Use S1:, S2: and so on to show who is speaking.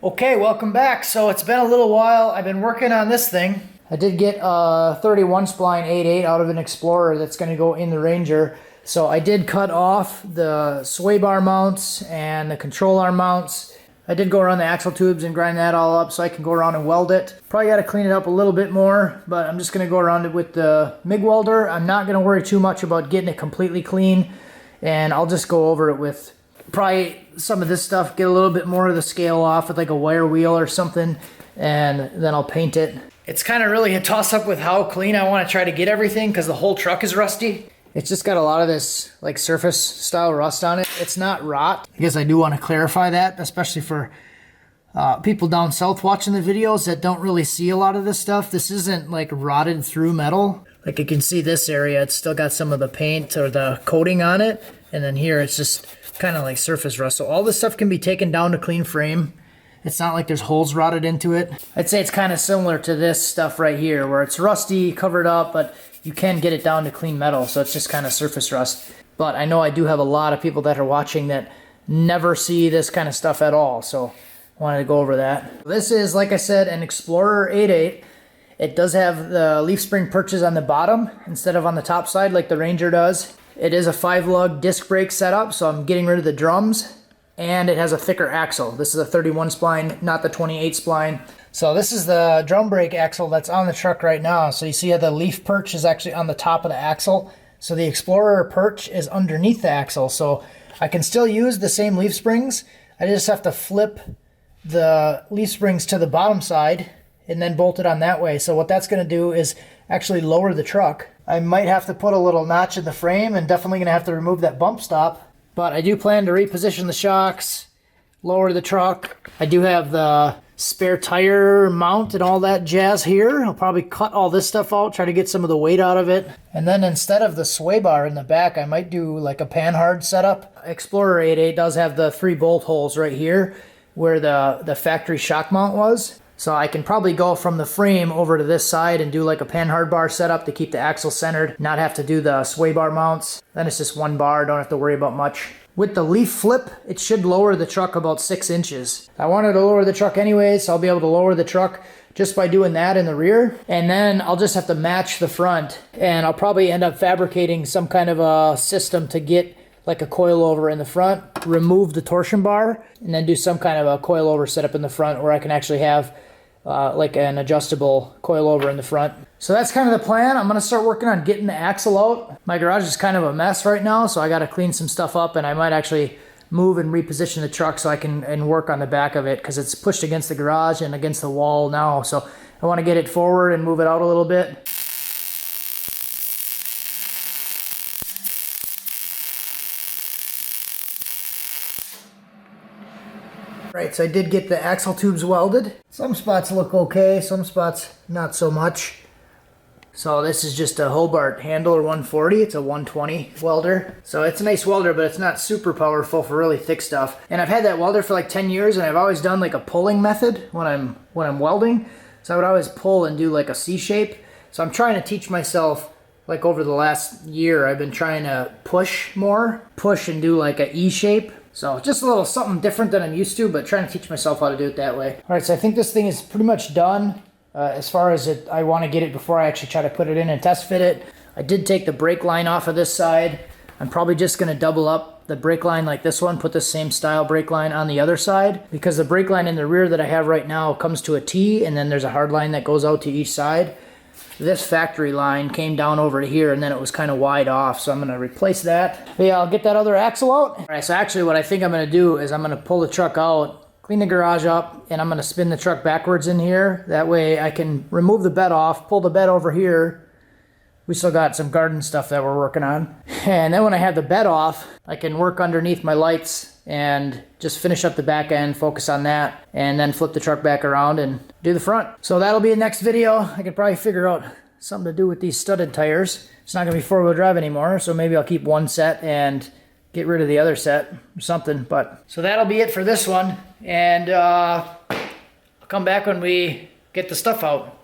S1: Okay, welcome back. So it's been a little while. I've been working on this thing. I did get a 31 spline 8.8 out of an Explorer that's going to go in the Ranger. So I did cut off the sway bar mounts and the control arm mounts. I did go around the axle tubes and grind that all up so I can go around and weld it. Probably got to clean it up a little bit more, but I'm just going to go around it with the MIG welder. I'm not going to worry too much about getting it completely clean, and I'll just go over it with probably some of this stuff, get a little bit more of the scale off with like a wire wheel or something, and then I'll paint it. It's kind of really a toss-up with how clean I want to try to get everything because the whole truck is rusty. It's just got a lot of this like surface style rust on it. It's not rot. I guess I do want to clarify that, especially for people down south watching the videos that don't really see a lot of this stuff. This isn't like rotted through metal. Like you can see this area, it's still got some of the paint or the coating on it. And then here it's just kind of like surface rust. So all this stuff can be taken down to clean frame. It's not like there's holes rotted into it. I'd say it's kind of similar to this stuff right here where it's rusty, covered up, but you can get it down to clean metal. So it's just kind of surface rust. But I know I do have a lot of people that are watching that never see this kind of stuff at all. So I wanted to go over that. This is, like I said, an Explorer 8.8. It does have the leaf spring perches on the bottom instead of on the top side like the Ranger does. It is a 5-lug disc brake setup, so I'm getting rid of the drums. And it has a thicker axle. This is a 31 spline, not the 28 spline. So this is the drum brake axle that's on the truck right now. So you see how the leaf perch is actually on the top of the axle. So the Explorer perch is underneath the axle. So I can still use the same leaf springs. I just have to flip the leaf springs to the bottom side and then bolt it on that way. So what that's going to do is actually lower the truck. I might have to put a little notch in the frame and definitely going to have to remove that bump stop. But I do plan to reposition the shocks, lower the truck. I do have the spare tire mount and all that jazz here. I'll probably cut all this stuff out, try to get some of the weight out of it. And then instead of the sway bar in the back, I might do like a panhard setup. Explorer 8.8 does have the 3 bolt holes right here where the factory shock mount was. So I can probably go from the frame over to this side and do like a panhard bar setup to keep the axle centered, not have to do the sway bar mounts. Then it's just 1 bar, don't have to worry about much. With the leaf flip, it should lower the truck about 6 inches. I wanted to lower the truck anyways, so I'll be able to lower the truck just by doing that in the rear. And then I'll just have to match the front. And I'll probably end up fabricating some kind of a system to get like a coilover in the front, remove the torsion bar, and then do some kind of a coilover setup in the front where I can actually have like an adjustable coilover in the front. So that's kind of the plan. I'm going to start working on getting the axle out. My garage is kind of a mess right now, so I got to clean some stuff up, and I might actually move and reposition the truck so I can work on the back of it because it's pushed against the garage and against the wall now. So I want to get it forward and move it out a little bit. Right, so I did get the axle tubes welded. Some spots look okay, some spots not so much. So this is just a Hobart Handler 140. It's a 120 welder. So it's a nice welder, but it's not super powerful for really thick stuff. And I've had that welder for like 10 years, and I've always done like a pulling method when I'm welding. So I would always pull and do like a C shape. So I'm trying to teach myself, like over the last year, I've been trying to push more. Push and do like a E shape. So just a little something different than I'm used to, but trying to teach myself how to do it that way. All right, so I think this thing is pretty much done as far as I want to get it before I actually try to put it in and test fit it. I did take the brake line off of this side. I'm probably just going to double up the brake line like this one, put the same style brake line on the other side, because the brake line in the rear that I have right now comes to a T, and then there's a hard line that goes out to each side. This factory line came down over to here, and then it was kind of wide off, so I'm going to replace that. But yeah, I'll get that other axle out. All right, so actually what I think I'm going to do is I'm going to pull the truck out, clean the garage up, and I'm going to spin the truck backwards in here. That way I can remove the bed off, pull the bed over here. We still got some garden stuff that we're working on. And then when I have the bed off, I can work underneath my lights and just finish up the back end, focus on that, and then flip the truck back around and do the front. So that'll be the next video. I can probably figure out something to do with these studded tires. It's not gonna be 4-wheel drive anymore, so maybe I'll keep one set and get rid of the other set or something. But so that'll be it for this one, and I'll come back when we get the stuff out.